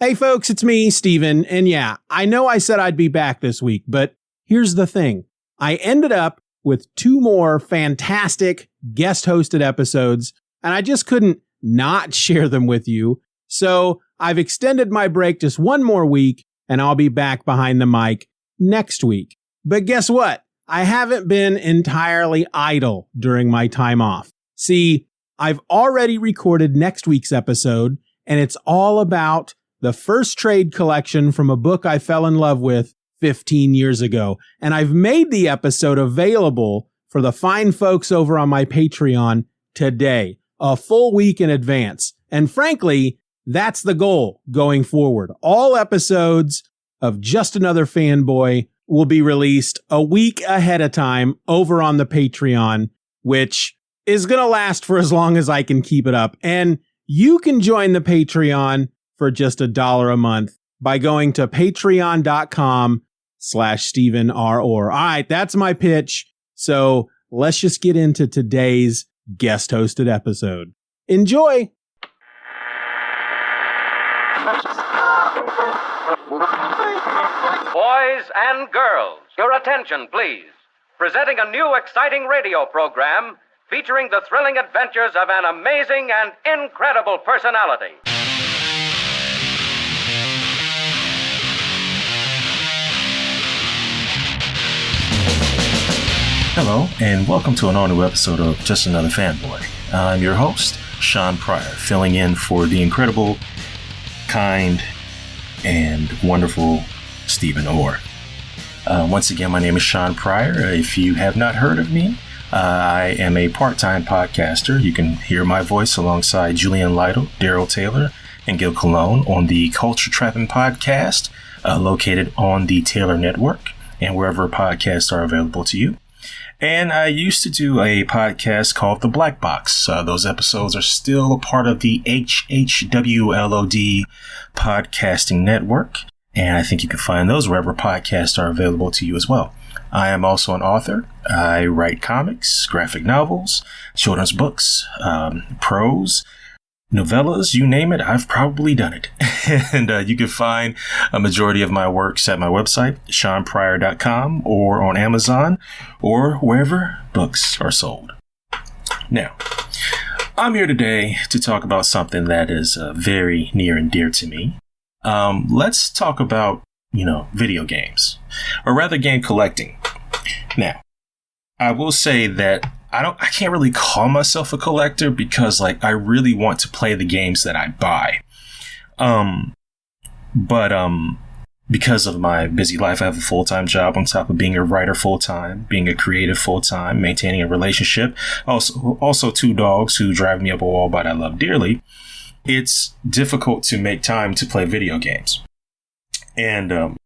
Hey folks, it's me, Steven, and yeah, I know I said I'd be back this week, but here's the thing. I ended up with 2 more fantastic guest-hosted episodes, and I just couldn't not share them with you. So I've extended my break just 1 more week, and I'll be back behind the mic next week. But guess what? I haven't been entirely idle during my time off. See, I've already recorded next week's episode, and it's all about the first trade collection from a book I fell in love with 15 years ago. And I've made the episode available for the fine folks over on my Patreon today, a full week in advance. And frankly, that's the goal going forward. All episodes of Just Another Fanboy will be released a week ahead of time over on the Patreon, which is going to last for as long as I can keep it up. And you can join the Patreon for just $1 a month by going to patreon.com/StephenR. All right, that's my pitch. So let's just get into today's guest hosted episode. Enjoy. Boys and girls, your attention, please. Presenting a new exciting radio program featuring the thrilling adventures of an amazing and incredible personality. Hello, and welcome to an all-new episode of Just Another Fanboy. I'm your host, Shawn Pryor, filling in for the incredible, kind, and wonderful Stephen Orr. Once again, my name is Shawn Pryor. If you have not heard of me, I am a part-time podcaster. You can hear my voice alongside Julian Lytle, Daryl Taylor, and Gil Colon on the Culture Trapping Podcast, located on the Taylor Network, and wherever podcasts are available to you. And I used to do a podcast called The Black Box. Those episodes are still a part of the HHWLOD podcasting network. And I think you can find those wherever podcasts are available to you as well. I am also an author. I write comics, graphic novels, children's books, prose, novellas, you name it, I've probably done it. And you can find a majority of my works at my website, ShawnPryor.com, or on Amazon, or wherever books are sold. Now, I'm here today to talk about something that is very near and dear to me. Let's talk about, video games, or rather game collecting. Now, I will say that I can't really call myself a collector because I really want to play the games that I buy. But because of my busy life, I have a full-time job on top of being a writer full-time, being a creative full-time, maintaining a relationship. Also 2 dogs who drive me up a wall, but I love dearly. It's difficult to make time to play video games. And,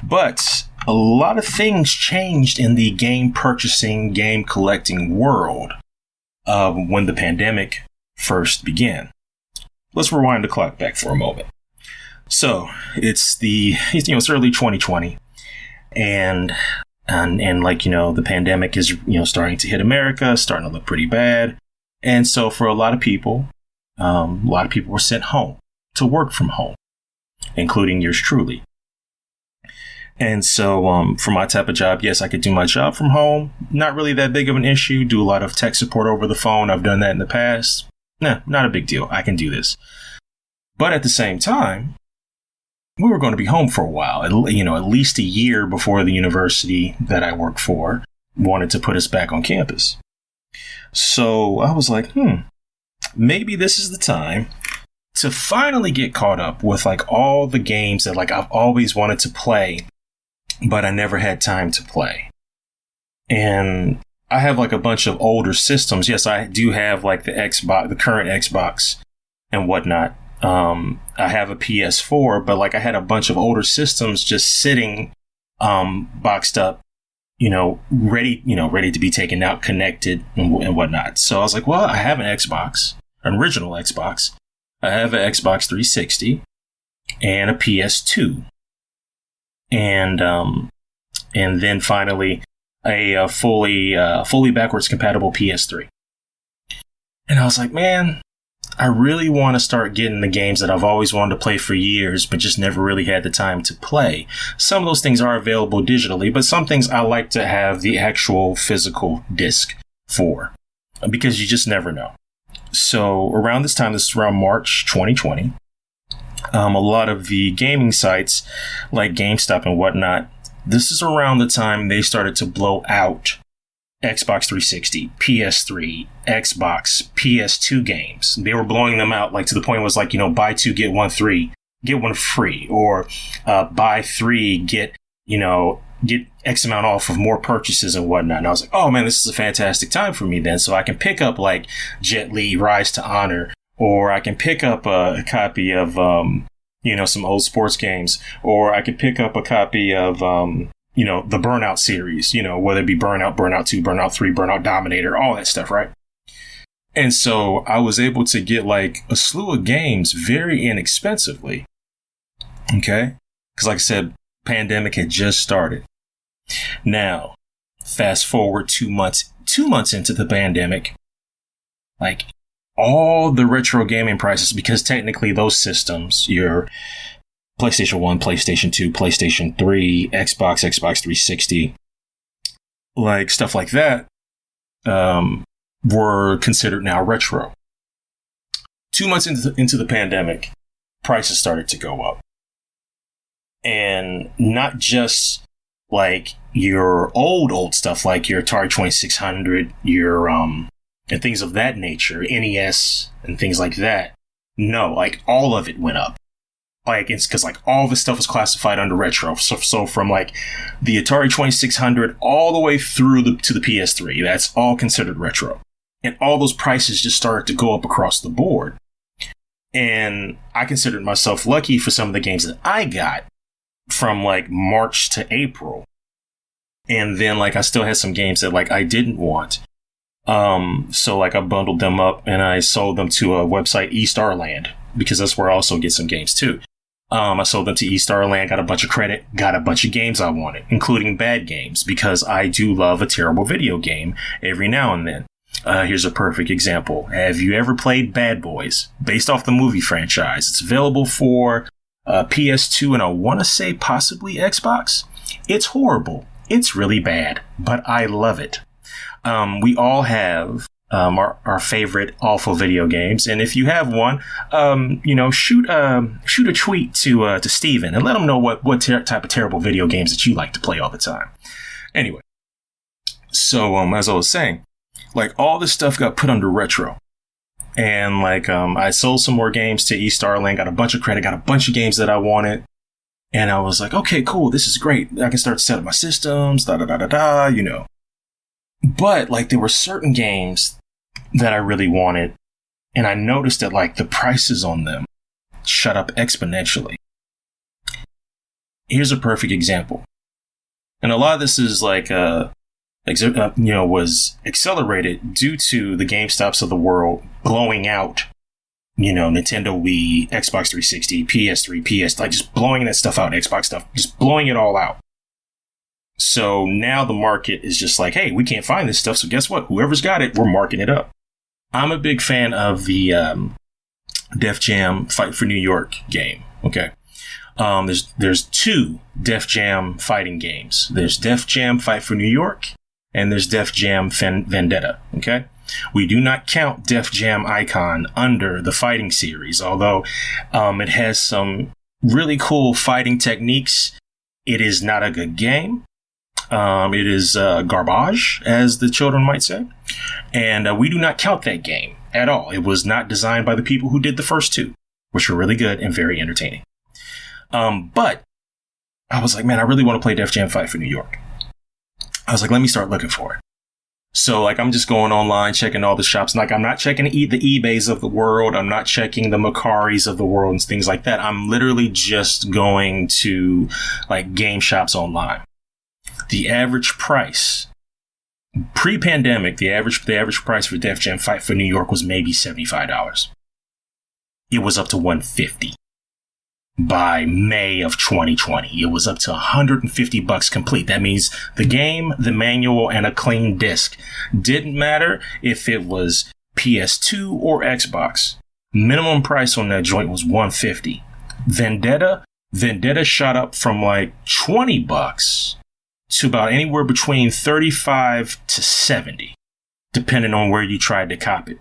but a lot of things changed in the game purchasing, game collecting world when the pandemic first began. Let's rewind the clock back for a moment. So it's early 2020, and the pandemic is starting to hit America, starting to look pretty bad, and so for a lot of people were sent home to work from home, including yours truly. And so for my type of job, yes, I could do my job from home. Not really that big of an issue. Do a lot of tech support over the phone. I've done that in the past. Nah, not a big deal. I can do this. But at the same time, we were going to be home for a while, at least a year before the university that I work for wanted to put us back on campus. So I was like, maybe this is the time to finally get caught up with all the games that I've always wanted to play, but I never had time to play. And I have a bunch of older systems. Yes, I do have the Xbox, the current Xbox and whatnot. I have a PS4, but I had a bunch of older systems just sitting, boxed up, ready to be taken out, connected and whatnot. So I was like, well, I have an Xbox, an original Xbox. I have an Xbox 360 and a PS2. And then finally a fully backwards compatible PS3. And I was like, man, I really want to start getting the games that I've always wanted to play for years, but just never really had the time to play. Some of those things are available digitally, but some things I like to have the actual physical disc for, because you just never know. So around this time, this is around March 2020, a lot of the gaming sites like GameStop and whatnot, this is around the time they started to blow out Xbox 360, PS3, Xbox, PS2 games. They were blowing them out like to the point it was like, buy two, get one free, or buy three, get X amount off of more purchases and whatnot. And I was like, oh man, this is a fantastic time for me then. So I can pick up like Jet Li, Rise to Honor, or I can pick up a copy of, some old sports games, or I can pick up a copy of, the Burnout series, whether it be Burnout, Burnout 2, Burnout 3, Burnout Dominator, all that stuff, right? And so I was able to get like a slew of games very inexpensively. Okay? Because like I said, pandemic had just started. Now, fast forward 2 months into the pandemic, like all the retro gaming prices, because technically those systems, your PlayStation 1, PlayStation 2, PlayStation 3, Xbox 360, like stuff like that, were considered now retro. 2 months into the pandemic, prices started to go up. And not just like your old stuff, like your Atari 2600, your, and things of that nature, NES and things like that. No, like all of it went up. Like, it's because like all this stuff was classified under retro. So from like the Atari 2600 all the way through to the PS3, that's all considered retro. And all those prices just started to go up across the board. And I considered myself lucky for some of the games that I got from like March to April. And then like I still had some games that like I didn't want. So like I bundled them up and I sold them to a website, eStarland, because that's where I also get some games too. I sold them to eStarland, got a bunch of credit, got a bunch of games I wanted, including bad games, because I do love a terrible video game every now and then. Here's a perfect example. Have you ever played Bad Boys, based off the movie franchise? It's available for PS2 and I want to say possibly Xbox. It's horrible. It's really bad, but I love it. We all have our favorite awful video games, and if you have one, shoot a tweet to Steven and let him know what type of terrible video games that you like to play all the time. Anyway, so as I was saying, like all this stuff got put under retro, and like I sold some more games to eStarland, got a bunch of credit, got a bunch of games that I wanted. And I was like, okay, cool, this is great. I can start to set up my systems, But, like, there were certain games that I really wanted, and I noticed that, like, the prices on them shot up exponentially. Here's a perfect example. And a lot of this is, was accelerated due to the GameStops of the world blowing out Nintendo Wii, Xbox 360, PS3, PS, like just blowing that stuff out, Xbox stuff, just blowing it all out. So now the market is just like, hey, we can't find this stuff. So guess what? Whoever's got it, we're marking it up. I'm a big fan of the Def Jam Fight for New York game. Okay. There's two Def Jam fighting games. There's Def Jam Fight for New York and there's Def Jam Vendetta. Okay. We do not count Def Jam Icon under the fighting series, although it has some really cool fighting techniques. It is not a good game. It is garbage, as the children might say. And we do not count that game at all. It was not designed by the people who did the first two, which were really good and very entertaining. But I was like, man, I really want to play Def Jam Fight for New York. I was like, let me start looking for it. So, like, I'm just going online, checking all the shops. Like, I'm not checking the eBays of the world. I'm not checking the Macaris of the world and things like that. I'm literally just going to, like, game shops online. The average price, pre-pandemic, the average price for Def Jam Fight for New York was maybe $75. It was up to $150. By May of 2020, it was up to $150 complete. That means the game, the manual, and a clean disc. Didn't matter if it was PS2 or Xbox. Minimum price on that joint was $150. Vendetta shot up from like $20 to about anywhere between $35 to $70, depending on where you tried to cop it.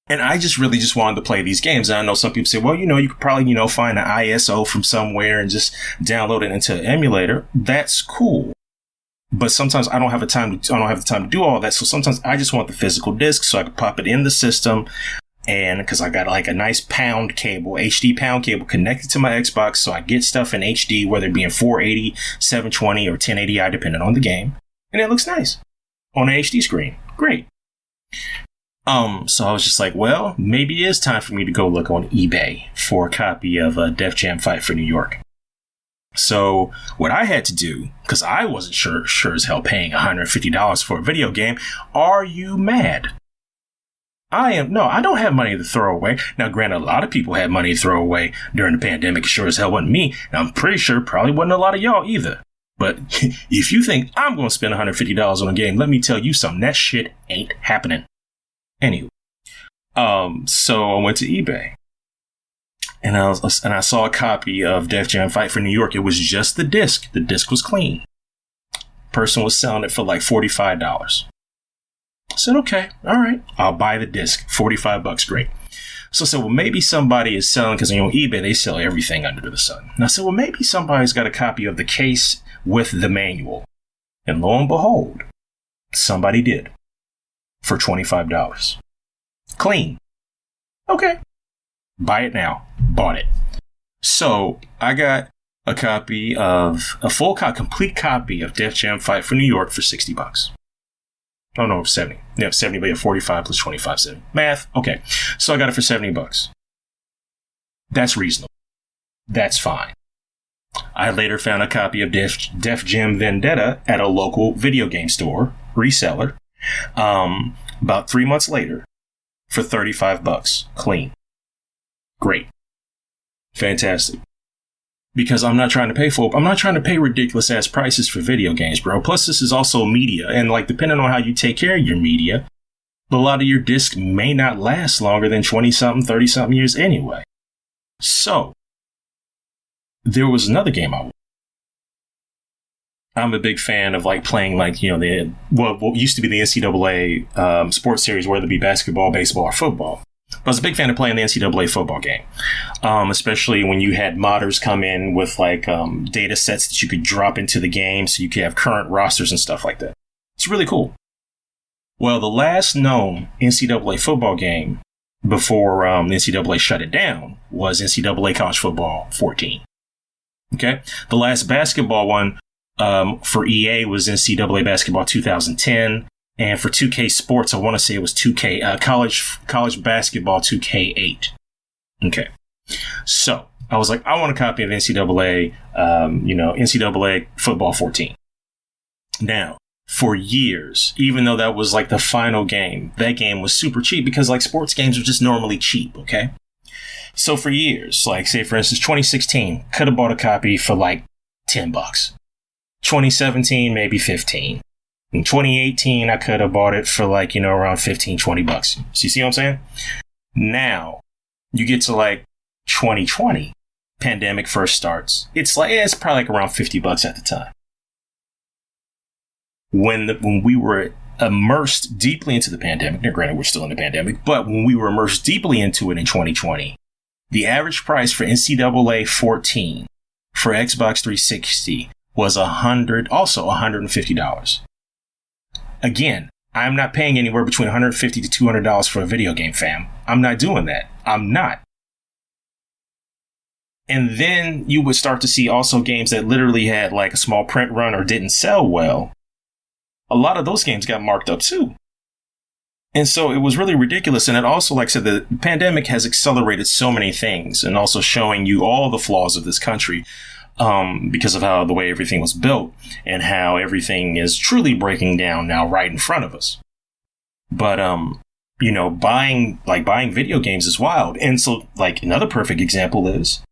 And I just really just wanted to play these games. And I know some people say, well, you could probably, find an ISO from somewhere and just download it into an emulator. That's cool. But sometimes I don't have the time to do all that. So sometimes I just want the physical disc so I can pop it in the system. And because I got like a nice HD pound cable connected to my Xbox. So I get stuff in HD, whether it be in 480, 720 or 1080i, depending on the game. And it looks nice on an HD screen. Great. So I was just like, well, maybe it is time for me to go look on eBay for a copy of Def Jam Fight for New York. So what I had to do, because I wasn't sure as hell paying $150 for a video game. Are you mad? I don't have money to throw away. Now, granted, a lot of people had money to throw away during the pandemic. Sure as hell wasn't me. And I'm pretty sure probably wasn't a lot of y'all either. But if you think I'm going to spend $150 on a game, let me tell you something. That shit ain't happening. Anywho, so I went to eBay and I saw a copy of Def Jam Fight for New York. It was just the disc. The disc was clean. Person was selling it for like $45. I said, okay, all right, I'll buy the disc. $45, great. So I said, well, maybe somebody is selling, because on eBay, they sell everything under the sun. And I said, well, maybe somebody's got a copy of the case with the manual. And lo and behold, somebody did. For $25. Clean. Okay. Buy it now. Bought it. So I got a complete copy of Def Jam Fight for New York for $60. Oh no, 70. Yeah, 70, but yeah, 45 plus 25, 70. Math. Okay. So I got it for $70. That's reasonable. That's fine. I later found a copy of Def Jam Vendetta at a local video game store, reseller. About 3 months later for $35 clean. Great. Fantastic. Because I'm not trying to pay ridiculous ass prices for video games, bro. Plus this is also media. And like, depending on how you take care of your media, a lot of your discs may not last longer than 20 something, 30 something years anyway. So there was another game I wanted. I'm a big fan of like playing like, what used to be the NCAA sports series, whether it be basketball, baseball, or football. But I was a big fan of playing the NCAA football game, especially when you had modders come in with like data sets that you could drop into the game so you could have current rosters and stuff like that. It's really cool. Well, the last known NCAA football game before NCAA shut it down was NCAA College Football 14. Okay. The last basketball one for EA was NCAA Basketball 2010. And for 2K Sports, I want to say it was 2K, college basketball 2K8. Okay. So I was like, I want a copy of NCAA, NCAA Football 14. Now, for years, even though that was like the final game, that game was super cheap because like sports games are just normally cheap. Okay. So for years, like say for instance, 2016, could have bought a copy for like $10. 2017, maybe 15. In 2018, I could have bought it for like, around $15, $20. So you see what I'm saying? Now, you get to like 2020, pandemic first starts. It's probably like around $50 at the time. When we were immersed deeply into the pandemic, now granted we're still in the pandemic, but when we were immersed deeply into it in 2020, the average price for NCAA 14 for Xbox 360 was $150. Again, I'm not paying anywhere between $150 to $200 for a video game, fam. I'm not doing that. I'm not. And then you would start to see also games that literally had like a small print run or didn't sell well. A lot of those games got marked up too. And so it was really ridiculous. And it also, like I said, the pandemic has accelerated so many things and also showing you all the flaws of this country. Because of how the way everything was built and how everything is truly breaking down now right in front of us. But, buying video games is wild. And so like another perfect example is,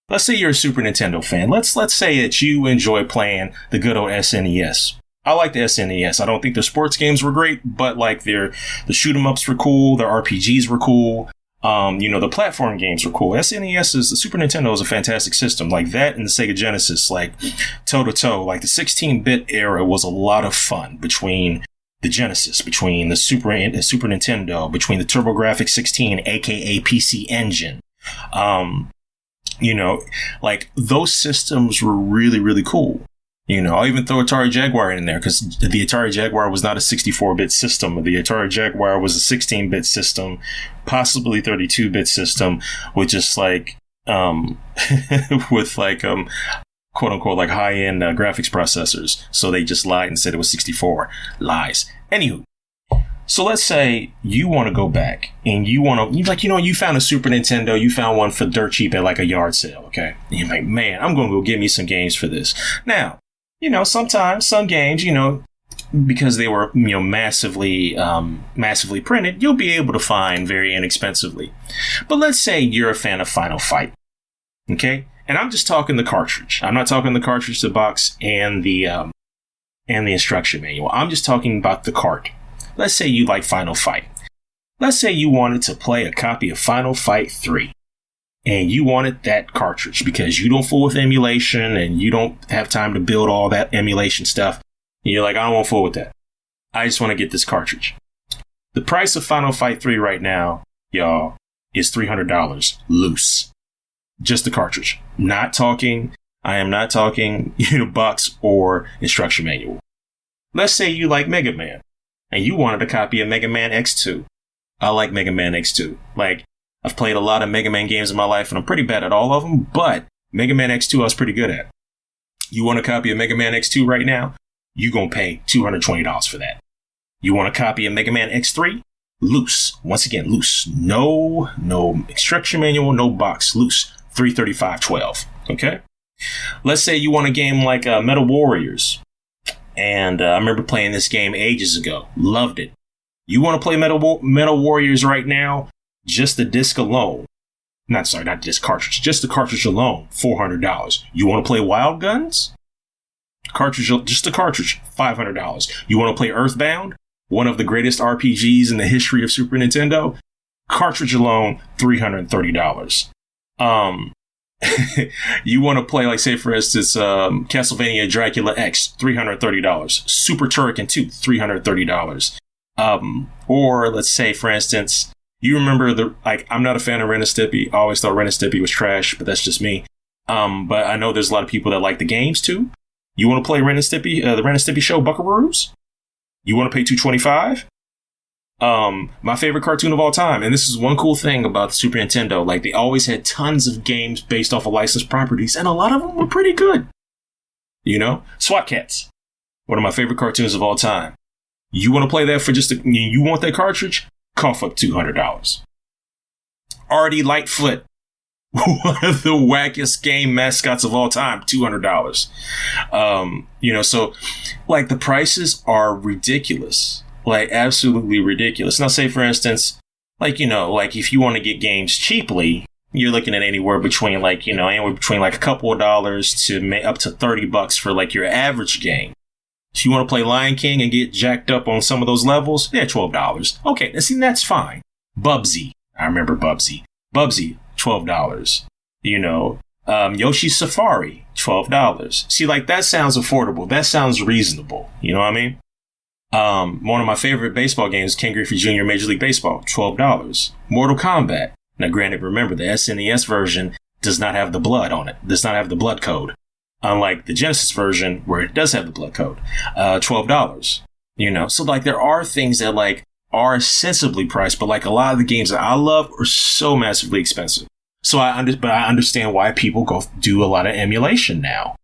let's say you're a Super Nintendo fan. Let's say that you enjoy playing the good old SNES. I like the SNES. I don't think their sports games were great, but like the shoot 'em ups were cool. Their RPGs were cool. The platform games were cool. The Super Nintendo is a fantastic system. Like that and the Sega Genesis, like toe to toe. Like the 16-bit era was a lot of fun between the Genesis, between the Super Nintendo, between the TurboGrafx 16, aka PC Engine. Like those systems were really, really cool. I'll even throw Atari Jaguar in there because the Atari Jaguar was not a 64-bit system. The Atari Jaguar was a 16-bit system, possibly 32-bit system with just like, with like, quote unquote, like high-end graphics processors. So they just lied and said it was 64. Lies. Anywho. So let's say you want to go back and you found a Super Nintendo, you found one for dirt cheap at like a yard sale. Okay. And you're like, man, I'm going to go get me some games for this. Now, sometimes some games, because they were, massively printed, you'll be able to find very inexpensively. But let's say you're a fan of Final Fight. Okay. And I'm just talking the cartridge. I'm not talking the cartridge, the box, and the instruction manual. I'm just talking about the cart. Let's say you like Final Fight. Let's say you wanted to play a copy of Final Fight 3. And you wanted that cartridge because you don't fool with emulation and you don't have time to build all that emulation stuff. And you're like, I don't want to fool with that. I just want to get this cartridge. The price of Final Fight 3 right now, y'all, is $300 loose. Just the cartridge. I am not talking, box or instruction manual. Let's say you like Mega Man and you wanted a copy of Mega Man X2. I like Mega Man X2. Like, I've played a lot of Mega Man games in my life, and I'm pretty bad at all of them, but Mega Man X2 I was pretty good at. You want a copy of Mega Man X2 right now? You're going to pay $220 for that. You want a copy of Mega Man X3? Loose. Once again, loose. No instruction manual, no box. Loose. $335.12. Okay? Let's say you want a game like Metal Warriors. And I remember playing this game ages ago. Loved it. You want to play Metal Warriors right now? Just the disc alone. Not the disc cartridge. Just the cartridge alone. $400. You want to play Wild Guns? Just the cartridge. $500. You want to play Earthbound? One of the greatest RPGs in the history of Super Nintendo? Cartridge alone, $330. You want to play, like, say, for instance, Castlevania Dracula X, $330. Super Turrican 2, $330. Or let's say, for instance, you remember I'm not a fan of Ren and Stimpy. I always thought Ren and Stimpy was trash, but that's just me. But I know there's a lot of people that like the games too. You want to play Ren and Stimpy, the Ren and Stimpy Show, Buckaroos? You want to pay $225? My favorite cartoon of all time. And this is one cool thing about the Super Nintendo. Like, they always had tons of games based off of licensed properties, and a lot of them were pretty good. SWAT Cats. One of my favorite cartoons of all time. You want to play that for you want that cartridge? Cough up $200. Artie Lightfoot. One of the wackest game mascots of all time, $200. So, like, the prices are ridiculous. Like, absolutely ridiculous. Now, say, for instance, like, if you want to get games cheaply, you're looking at anywhere between, a couple of dollars to up to $30 for, like, your average game. If you want to play Lion King and get jacked up on some of those levels, yeah, $12. Okay, see, that's fine. Bubsy. I remember Bubsy. Bubsy, $12. Yoshi's Safari, $12. See, like, that sounds affordable. That sounds reasonable. You know what I mean? One of my favorite baseball games, Ken Griffey Jr. Major League Baseball, $12. Mortal Kombat. Now, granted, remember, the SNES version does not have the blood on it. Does not have the blood code. Unlike the Genesis version, where it does have the blood code. $12. So, like, there are things that, like, are sensibly priced, but, like, a lot of the games that I love are so massively expensive. So I understand why people go do a lot of emulation now.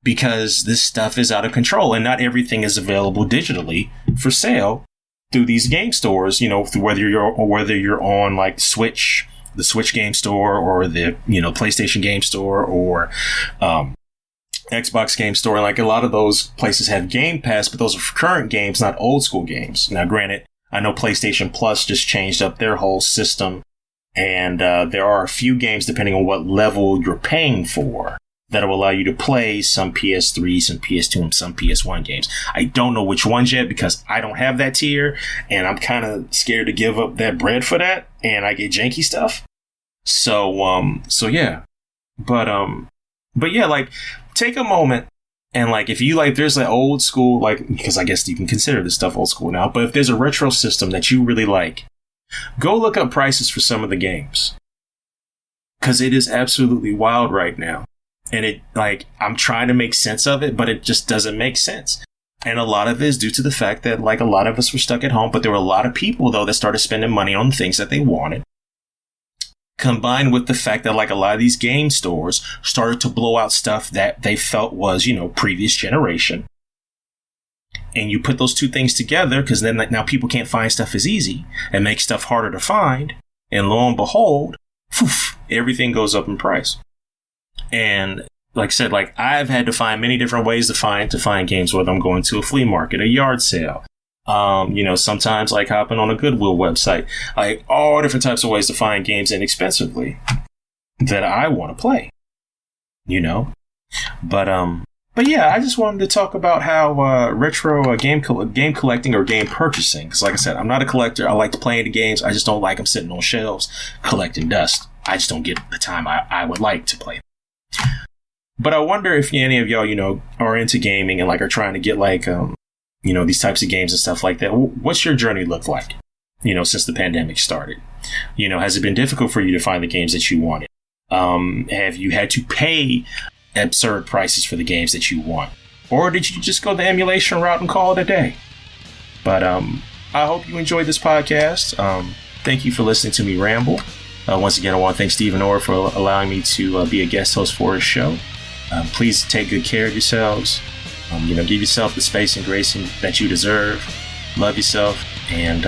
Because this stuff is out of control and not everything is available digitally for sale through these game stores, whether you're on like Switch, the Switch game store, or the, PlayStation game store, or Xbox game store. Like, a lot of those places have Game Pass, but those are current games, not old school games. Now, granted, I know PlayStation Plus just changed up their whole system, and there are a few games depending on what level you're paying for. that'll allow you to play some PS3, some PS2, and some PS1 games. I don't know which ones yet because I don't have that tier, and I'm kind of scared to give up that bread for that, and I get janky stuff. So yeah. But yeah, like, take a moment and, like, if you like, there's an old school, like, because I guess you can consider this stuff old school now, but if there's a retro system that you really like, go look up prices for some of the games. Because it is absolutely wild right now. And it, like, I'm trying to make sense of it, but it just doesn't make sense. And a lot of it is due to the fact that, like, a lot of us were stuck at home, but there were a lot of people, though, that started spending money on the things that they wanted. Combined with the fact that, like, a lot of these game stores started to blow out stuff that they felt was, you know, previous generation. And you put those two things together, because then, like, now people can't find stuff as easy and make stuff harder to find. And lo and behold, poof, everything goes up in price. And like I said, like, I've had to find many different ways to find games, whether I'm going to a flea market, a yard sale, you know, sometimes like hopping on a Goodwill website, like all different types of ways to find games inexpensively that I want to play, you know. But yeah, I just wanted to talk about how retro game collecting or game purchasing. Because like I said, I'm not a collector. I like to play the games. I just don't like them sitting on shelves collecting dust. I just don't get the time I would like to play. But I wonder if any of y'all, you know, are into gaming and like are trying to get like, you know, these types of games and stuff like that. What's your journey look like, you know, since the pandemic started? You know, has it been difficult for you to find the games that you wanted? Have you had to pay absurd prices for the games that you want? Or did you just go the emulation route and call it a day? But I hope you enjoyed this podcast. Thank you for listening to me ramble. Once again, I want to thank Stephen Orr for allowing me to be a guest host for his show. Please take good care of yourselves. You know, give yourself the space and grace that you deserve. Love yourself, and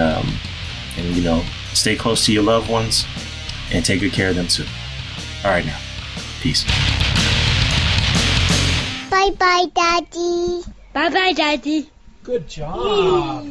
you know, stay close to your loved ones and take good care of them too. All right, now, peace. Bye bye, Daddy. Bye bye, Daddy. Good job.